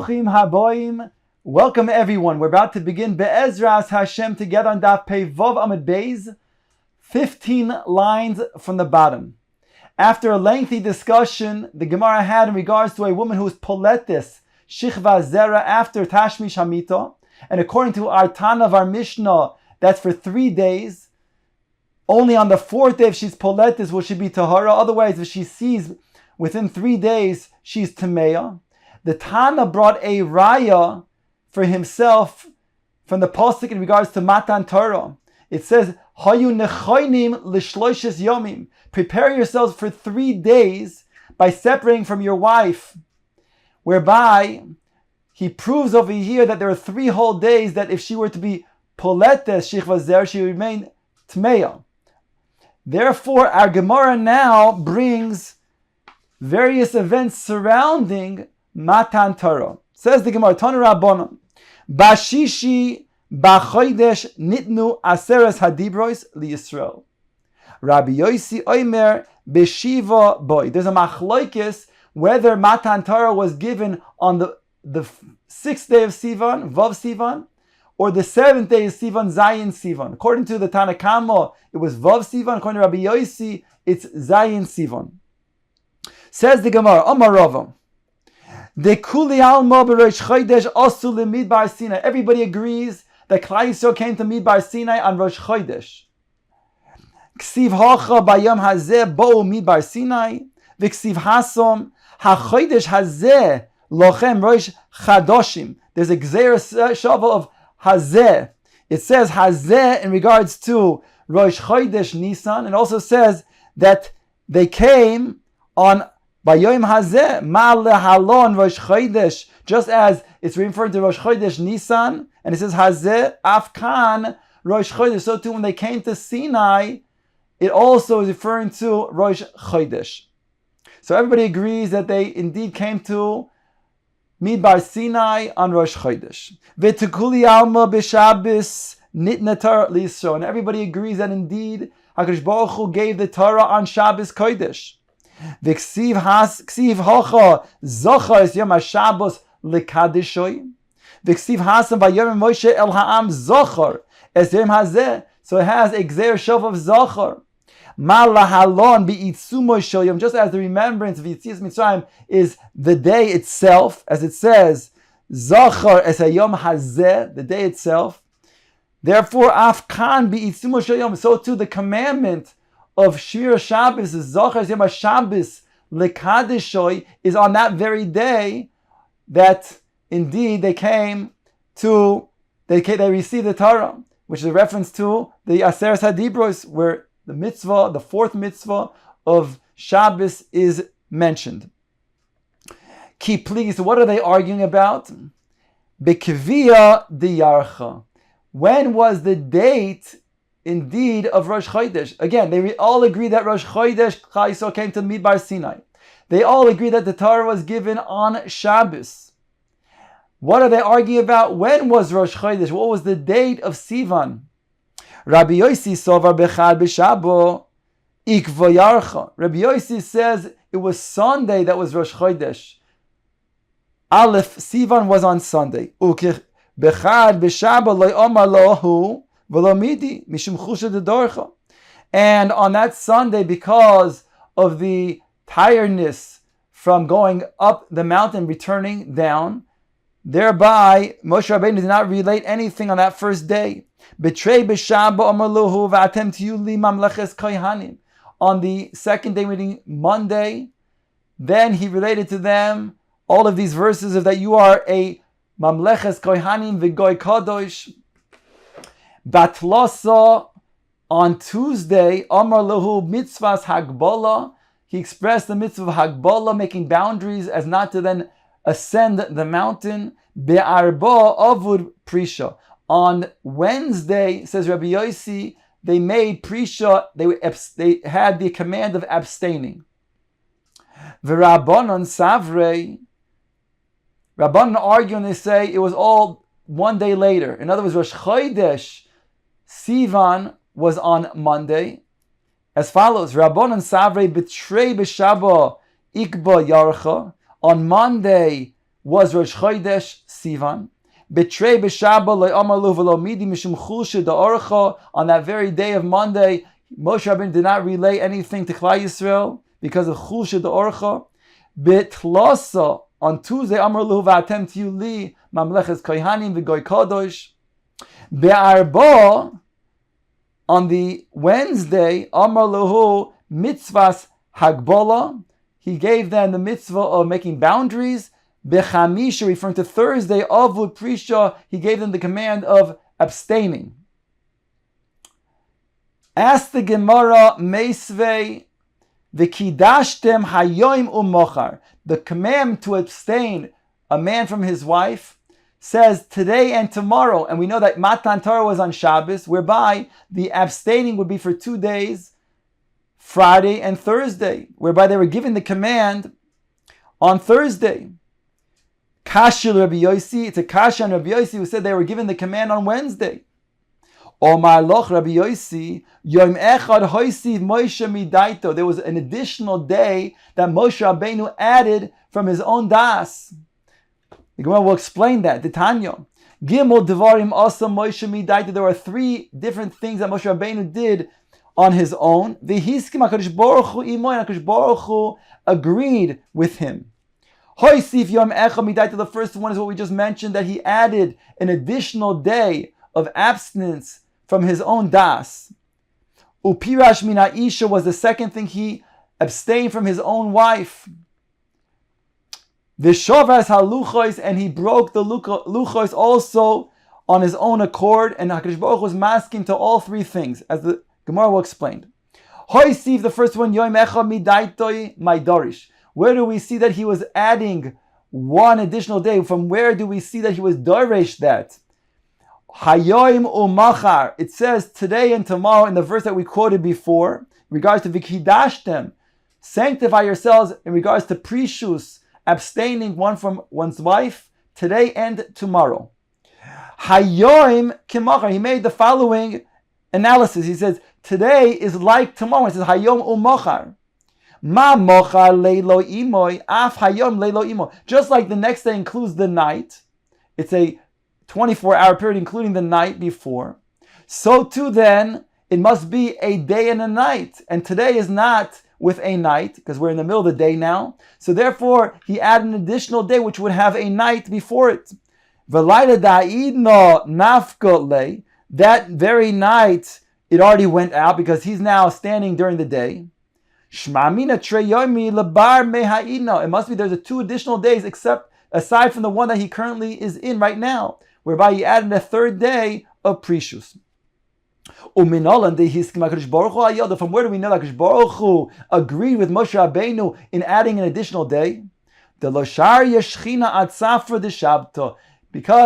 Bruchim Haboim. Welcome everyone. We're about to begin Be'ezras Hashem together on Daf Pei Vav Amud Beis, 15 lines from the bottom. After a lengthy discussion the Gemara had in regards to a woman who was poletis, Shichva Zera, after Tashmish Hamita, and according to our Tana of our Mishnah, that's for 3 days. Only on the 4th day if she's poletis will she be Tahara. Otherwise, if she sees within 3 days, she's Tameya. The Tana brought a raya for himself from the pasuk in regards to Matan Torah. It says, "Hayu nechoinim l'shloishes yomim." Prepare yourselves for 3 days by separating from your wife, whereby he proves over here that there are 3 whole days that if she were to be poletes shichva zer, she would remain tmeya. Therefore, our Gemara now brings various events surrounding Matan Torah. Says the Gemara, Tana Rabbanon, Bashishi Bachodesh Nitnu Aseres Hadibrois LiYisrael. Rabbi Yosi Omer Beshiva Boy. There's a machlokes whether Matan Torah was given on the 6th day of Sivan, Vav Sivan, or the 7th day of Sivan, Zayin Sivan. According to the Tanakama, it was Vav Sivan. According to Rabbi Yosi, it's Zayin Sivan. Says the Gemara, Amar Rava, everybody agrees that Klal Yisrael came to Midbar Sinai on Rosh Chodesh. Ksiv hacha bayom hazeh bo'u Midbar Sinai, v'ksiv hasom hachodesh hazeh lochem Rosh Chadoshim. There's a gzeira shava of hazeh. It says hazeh in regards to Rosh Chodesh Nisan, and also says that they came on Bayom Hazeh, Ma lehalon Rosh Chodesh, just as it's referring to Rosh Chodesh Nisan, and it says Hazeh Afkan Rosh Chodesh. So too, when they came to Sinai, it also is referring to Rosh Chodesh. So everybody agrees that they indeed came to Midbar Sinai on Rosh Chodesh. V'tekuli alma b'Shabbos nitna Torah l'Yisrael, and everybody agrees that indeed HaKadosh Baruch Hu gave the Torah on Shabbos Kodesh. V'ksiv hacha zochar es yom HaShabbos lekadishoy. V'ksiv hasam vayom Moshe el ha'am zochar es yom hazeh. So it has a gzeir shov of zochar. Ma lahalon bi'itzumo shel yom. Just as the remembrance of Yitzias Mitzrayim is the day itself, as it says, zochar es hayom hazeh, the day itself. Therefore, afkan bi'itzumo shel yom. So too the commandment of Shmira Shabbos, Zochar Yom HaShabbos Lekadishoy, is on that very day that indeed they received the Torah, which is a reference to the Aseres Hadibros, where the mitzvah, the 4th mitzvah of Shabbos is mentioned. Please, what are they arguing about? Bekvia diyarcha. When was the date indeed of Rosh Chodesh? Again, they all agree that Rosh Chodesh Klal Yisrael came to Midbar Sinai. They all agree that the Torah was given on Shabbos. What are they arguing about? When was Rosh Chodesh? What was the date of Sivan? Rabbi Yosi Sovar Bechad B'Shabo Ikvoyarcha. Rabbi Yosi says it was Sunday that was Rosh Chodesh. Aleph, Sivan was on Sunday. Bechad B'Shabo Lo Omar Lohu. And on that Sunday, because of the tiredness from going up the mountain, returning down, thereby Moshe Rabbeinu did not relate anything on that first day. On the 2nd day, meaning Monday, then he related to them all of these verses of that you are a mamleches kohanim v'goy kadosh. Batlasa, on Tuesday, Amar Lahu mitzvahs Hagbala. He expressed the mitzvah of Hagbala, making boundaries as not to then ascend the mountain. Be'arba avud prisha. On Wednesday, says Rabbi Yosi, they made prisha, they had the command of abstaining. V'Rabbanon savrei. Rabbanon argue and they say it was all 1 day later. In other words, Rosh Chodesh Sivan was on Monday. As follows: Rabbanon Savrei B'Trei B'Shaba Ikba Yarcha. On Monday, was Rosh Chodesh Sivan. Betrei b'Shabbat le'amar lo v'lo midi mishum chulshe da'orcha. On that very day of Monday, Moshe Rabbeinu did not relay anything to Klal Yisrael because of chulshe da'orcha. Betlasa, on Tuesday, amar lo v'atem tiyu li mamleches kohanim v'goy kadosh. Be'arba, on the Wednesday, amar lahu mitzvahs hagbala. He gave them the mitzvah of making boundaries. Bechamisha, referring to Thursday, avud prisha, he gave them the command of abstaining. Ask the Gemara, Meisvei, v'kidashtem hayoim u'mochar. The command to abstain a man from his wife says today and tomorrow. And we know that Matan Torah was on Shabbos, whereby the abstaining would be for 2 days, Friday and Thursday, whereby they were given the command on Thursday. Kashil Rabbi Yossi, it's a kasha on Rabbi Yossi who said they were given the command on Wednesday. Omar loch Rabbi Yossi, Yom Echad Hoisiv Moshe Midaito. There was an additional day that Moshe Rabbeinu added from his own das. The Gemara will explain that. The Tanya. Gimel Devarim Asa Moshe Midaito. There are 3 different things that Moshe Rabbeinu did on his own. V'hiskim HaKadosh Baruch Hu imoy, and HaKadosh Baruch Hu agreed with him. Hoisif Yom Echad Midaito. The first one is what we just mentioned, that he added an additional day of abstinence from his own das. Upirash Mina Isha was the second thing, he abstained from his own wife. Vishovas haluchos, and he broke the luchos also on his own accord, and HaKadosh Baruch Hu was masking to all 3 things, as the Gemara will explain. Hoisiv, the first one, Yom Echad Midaitoi Maidorish. Where do we see that he was adding 1 additional day? From where do we see that he was dorish that? Hayoim umachar. It says today and tomorrow in the verse that we quoted before, in regards to vikidashtem, sanctify yourselves in regards to prishus, abstaining one from one's wife, today and tomorrow. Hayoim kimachar. He made the following analysis. He says, today is like tomorrow. It says hayom umachar. Ma mochar leilo imoy, af hayom leilo imoy. Just like the next day includes the night, it's a 24-hour period including the night before, so too then it must be a day and a night. And today is not with a night, because we're in the middle of the day now. So therefore, he added an additional day which would have a night before it. V'layla da'idno nafka le. That very night, it already went out because he's now standing during the day. Shmamina treyomi lebar meha'idno. It must be there's 2 additional days aside from the one that he currently is in right now, whereby he added a 3rd day of prishus. From where do we know that HaKadosh Baruch Hu agreed with Moshe Rabbeinu in adding an additional day? Because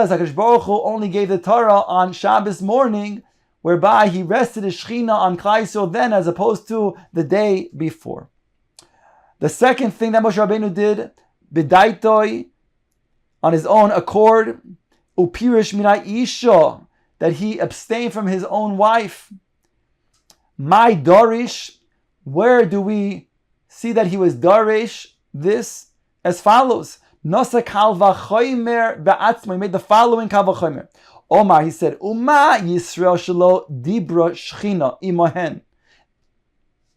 HaKadosh Baruch Hu only gave the Torah on Shabbos morning, whereby he rested his Shechina on Klal Yisrael then, as opposed to the day before. The second thing that Moshe Rabbeinu did, B'daitoi, on his own accord, Upirish Mina Isha, that he abstained from his own wife. My Dorish, where do we see that he was Dorish? This as follows. Nosa Kal V'chomer Ba'atzmo. He made the following Kal V'chomer. Omar, he said, Uma Yisrael Shelo Dibra Shechina Imohen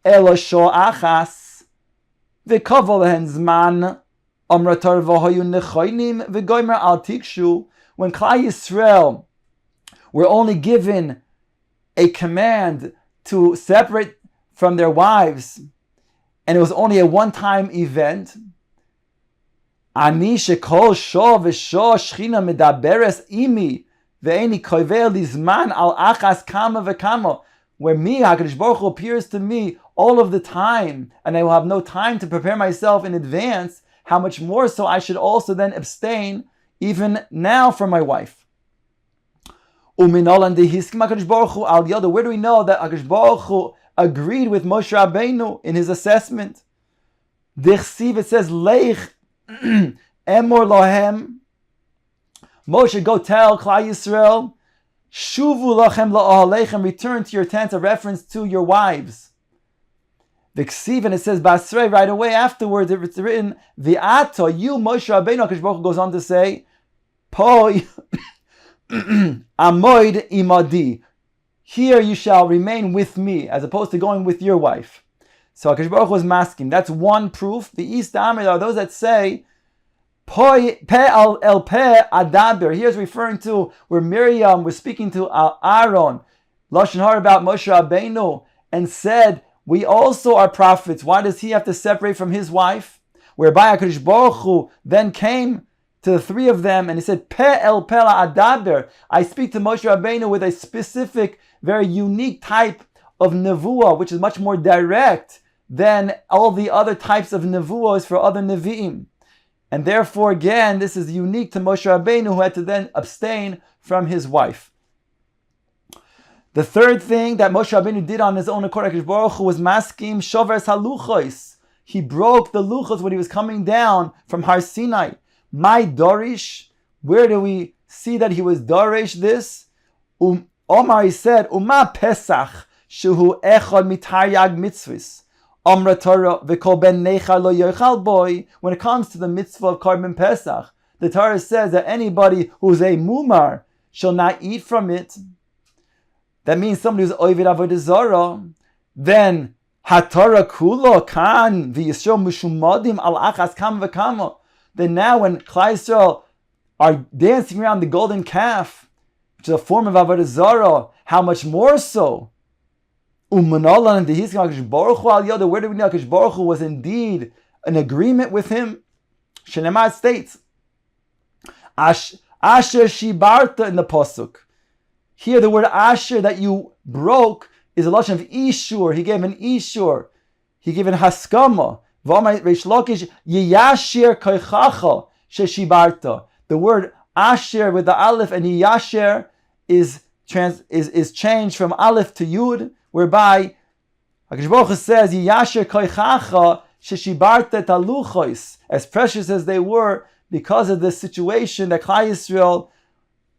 Elo Sho Achas V'Kavol Lehen Zman Amratar V'Hoyu Nechoinim V'Goymer Al Tikshu. When Klal Yisrael were only given a command to separate from their wives, and it was only a one-time event, Ani shekol sho v'sho shchina medaberes imi ve'eni kover lizman al achas kama v'kama. Where me, HaKadosh Baruch Hu, appears to me all of the time, and I will have no time to prepare myself in advance, how much more so I should also then abstain even now from my wife. Where do we know that HaKadosh Baruch Hu agreed with Moshe Rabbeinu in his assessment? Dirshu, it says, Leich emor lohem, Moshe, go tell Klal Yisrael, Shuvu lachem la'ahalechem, return to your tents, a reference to your wives. V'ksiv, and it says Basrei right away afterwards. It's written V'ato, you Moshe Rabbeinu. HaKadosh Baruch Hu goes on to say, Po Amoid imadi. Here you shall remain with me, as opposed to going with your wife. So HaKadosh Baruch Hu was masking. That's one proof. The East Amid are those that say Pe el pe adaber. Here's referring to where Miriam was speaking to Aaron, Lashon Hara, about Moshe Rabbeinu, and said, we also are prophets. Why does he have to separate from his wife? Whereby HaKadosh Baruch Hu then came to the three of them and he said, Pe el pe adaber. I speak to Moshe Rabbeinu with a specific, very unique type of nevuah, which is much more direct than all the other types of nevuahs for other nevi'im. And therefore, again, this is unique to Moshe Rabbeinu, who had to then abstain from his wife. The third thing that Moshe Rabbeinu did on his own accord, HaKadosh Baruch Hu, was maskim shovers haluchos. He broke the luchos when he was coming down from Har Sinai. My dorish, where do we see that he was dorish this? Omar, he said, Uma Pesach, shehu echad mitaryag mitzvahs. Amra Torah v'kol ben nechar lo yochal boy. When it comes to the mitzvah of Korban Pesach, the Torah says that anybody who's a mumar shall not eat from it. That means somebody who's oived avodah zarah. Then haTorah kulo kan v'yisrael mushumadim al achas kam v'kama. Then now when Klal Yisrael are dancing around the golden calf, which is a form of avodah zarah, how much more so? Where do we know HaKadosh Baruch Hu was indeed in agreement with him? Shenemar states, Asher shibarta in the pasuk. Here the word Asher that you broke is a lashon of Ishur. He gave an Ishur. He gave an Haskama. Reish Lakish Yiyasher koichacha sheshibarta. The word Asher with the Aleph and Yiyasher is changed from Aleph to Yud, whereby HaKadosh Baruch Hu says, Yiyasher koichacha sheshibarta taluchos, as precious as they were because of the situation that Klal Yisrael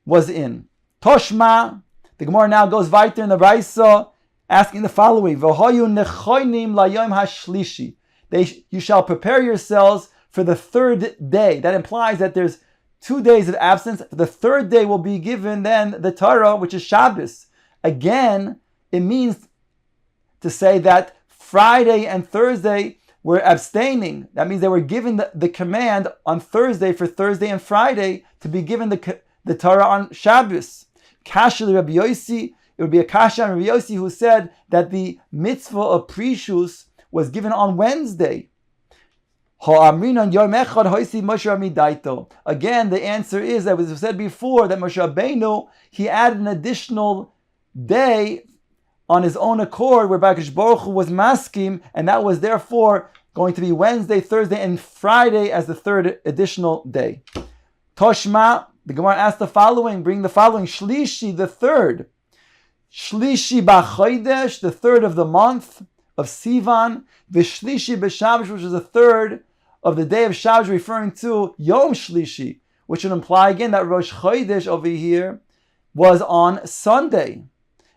was in. Toshma, the Gemara now goes weiter in the Raisa, asking the following, V'hoyu nechoinim layom hashlishi. You shall prepare yourselves for the third day. That implies that there's 2 days of absence. The third day will be given then the Torah, which is Shabbos. Again, it means to say that Friday and Thursday were abstaining. That means they were given the command on Thursday for Thursday and Friday to be given the Torah on Shabbos. Kasha Rabbi Yossi, it would be a kasha on Rabbi Yossi who said that the mitzvah of Prishus was given on Wednesday. Again, the answer is, that was said before, that Moshe Rabbeinu, he added an additional day on his own accord, whereby HaKadosh Baruch Hu was maskim, and that was therefore going to be Wednesday, Thursday, and Friday as the third additional day. Toshma, the Gemara asked the following, bring the following, Shlishi, the third. Shlishi b'chodesh, the third of the month of Sivan, V'shlishi b'Shabbos, which is the third of the day of Shabbos, referring to Yom Shlishi, which would imply again that Rosh Chodesh over here was on Sunday.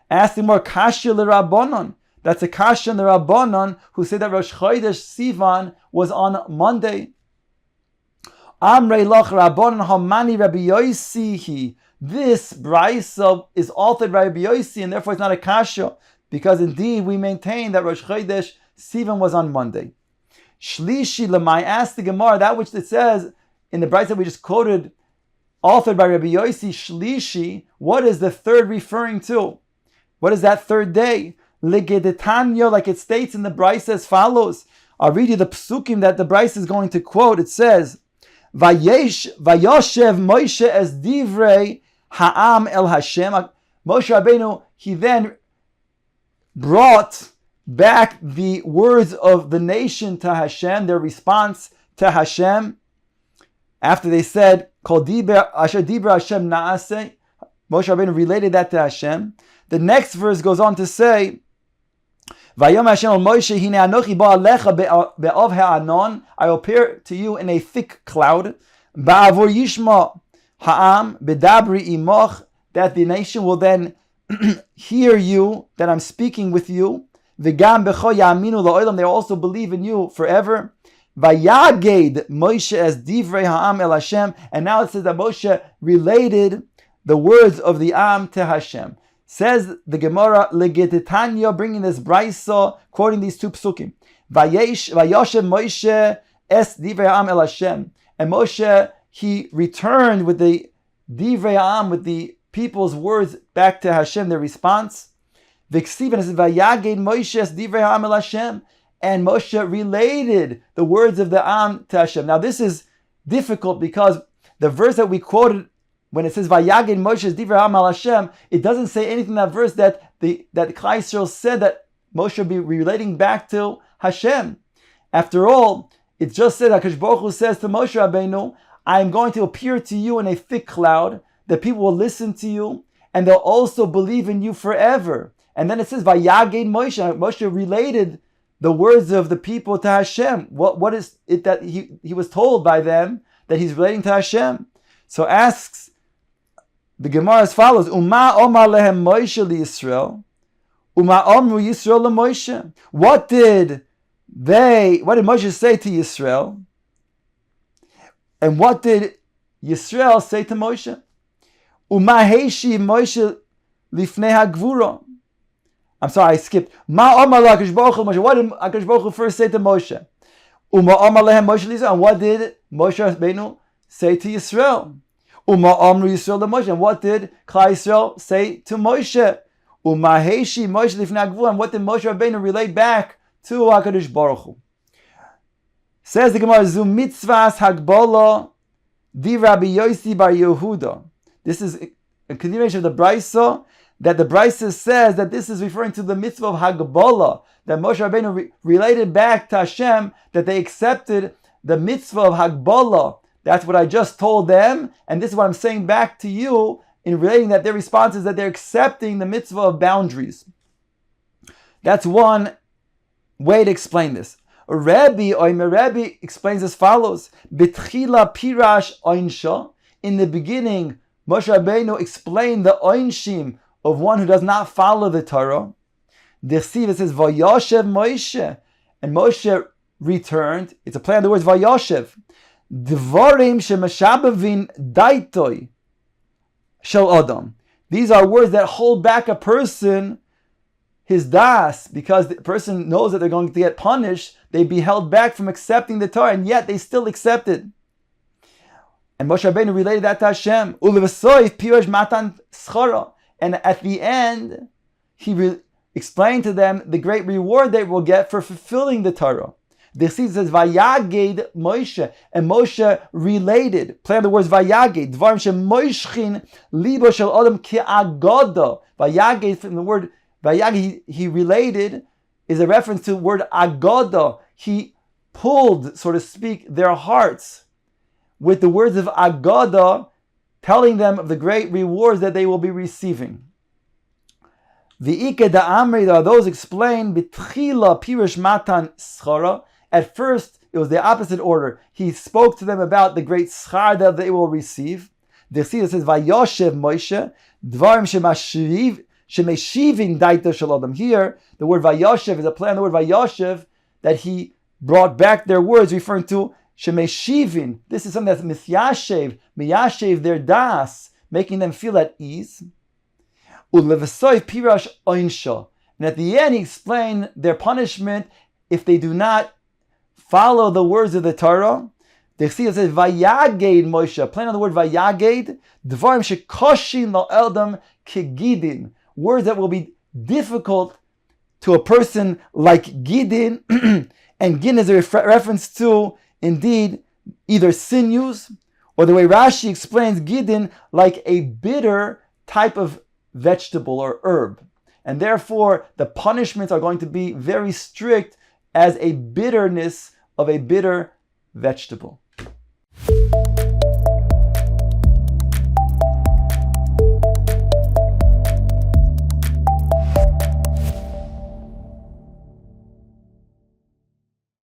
Asking more Kasha l'Rabbanon. That's a Kasha in the Rabbanon who said that Rosh Chodesh Sivan was on Monday. Amrei loch Rabbanon hamani Rabbi Yossi. This brayso is altered by Rabbi Yossi, and therefore it's not a Kasha, because indeed we maintain that Rosh Chodesh Sivan was on Monday. Shlishi lemai, asked the Gemara, that which it says in the brayso that we just quoted, authored by Rabbi Yossi, Shlishi, what is the third referring to? What is that third day? Legedetanyo, like it states in the brayso as follows. I'll read you the psukim that the brayso is going to quote. It says, Vayoshev Moshe es divrei ha'am el Hashem. Moshe Rabbeinu, he then brought back the words of the nation to Hashem, their response to Hashem. After they said, Kol diber asher dibra Hashem na'aseh, Moshe Rabbeinu related that to Hashem. The next verse goes on to say, Vayom Hashem al Moshe, hine anochi ba alecha be'ov ha'anon, I will appear to you in a thick cloud, ba'avur yishma ha'am bedabri imoch, that the nation will then hear you, that I'm speaking with you, V'gam b'cho ya'aminu la'olam, they also believe in you forever. Vayaged Moshe as divrei ha'am el Hashem, and now it says that Moshe related the words of the Am to Hashem. Says the Gemara, Legetetanya, bringing this brayso, quoting these two psukim. Vayoshev Moshe es divrei ha'am el Hashem, and Moshe, he returned with the divrei ha'am, with the people's words back to Hashem, their response. V'ksiv, and it says Vayaged Moshe es divrei ha'am el Hashem, and Moshe related the words of the Am to Hashem. Now this is difficult because the verse that we quoted, when it says Vayaged Moshe divrei ha'am al Hashem, it doesn't say anything in that verse that Klal Yisrael said that Moshe would be relating back to Hashem. After all, it just said HaKadosh Baruch Hu says to Moshe Rabbeinu, I am going to appear to you in a thick cloud, that people will listen to you, and they'll also believe in you forever. And then it says Vayaged Moshe. Moshe related the words of the people to Hashem. What is it that he was told by them that he's relating to Hashem? So asks the Gemara as follows: Uma omar lehem Moshe liYisrael, Uma omru Yisrael leMoshe. What did Moshe say to Yisrael? And what did Yisrael say to Moshe? Uma heishi Moshe lifnei hagvura. I'm sorry, I skipped. Ma omar HaKadosh Baruch Hu Moshe. What did HaKadosh Baruch Hu first say to Moshe? Uma omar lehem Moshe liYisrael. And what did Moshe Rabbeinu say to Yisrael? Uma omru Yisrael leMoshe. And what did Klal Yisrael say to Moshe? Uma heishi Moshe lifnei hagvura. And what did Moshe Rabbeinu relate back to HaKadosh Baruch Hu? Says the Gemara, Zu mitzvahs hagbola di Rabbi Yossi bar Yehuda. This is a continuation of the brayso, that the brayso says that this is referring to the mitzvah of Hagbola, that Moshe Rabbeinu related back to Hashem, that they accepted the mitzvah of Hagbola. That's what I just told them, and this is what I'm saying back to you in relating that their response is that they're accepting the mitzvah of boundaries. That's one way to explain this. Rebbe explains as follows: B'tchila pirash oinsha. In the beginning, Moshe Rabbeinu explained the oinshim of one who does not follow the Torah. Dirshu, it says Vayoshev Moshe, and Moshe returned. It's a play on the words Vayoshev. Dvarim shemashabavin daitoi shel adam. These are words that hold back a person, his das, because the person knows that they're going to get punished. They be held back from accepting the Torah, and yet they still accepted. And Moshe Rabbeinu related that to Hashem. Ulevasoy pirosh matan schara. And at the end, he explained to them the great reward they will get for fulfilling the Torah. The Lesin says Vayaged Moshe, and Moshe related. Play on the words Vayaged. Dvarim shemoishchin libo shel adam ke'agoda. Vayaged, from the word Vayaged, he related, is a reference to the word agoda. He pulled, so to speak, their hearts with the words of agoda, telling them of the great rewards that they will be receiving. The Ike da Amri, there are those explained, B'tchila Pirish Matan Schara. At first, it was the opposite order. He spoke to them about the great schar that they will receive. The Chassidus says, Vayoshev Moshe, Dvarim Shemeshivin Daita Shalodam. Here, the word Vayoshev is a play on the word Vayoshev, that he brought back their words, referring to Shemeshivin. This is something that's miyashev their das, making them feel at ease. Ulevasoy pirash oinsha. And at the end, he explained their punishment if they do not follow the words of the Torah. The Chassidus says, Vayaged Moshe. Plain on the word Vayaged. Dvarim shekoshin lo eldam kegidin. Words that will be difficult to a person like Gidin. And Gidin is a reference to, indeed, either sinews, or the way Rashi explains Gidin, like a bitter type of vegetable or herb. And therefore, the punishments are going to be very strict as a bitterness of a bitter vegetable.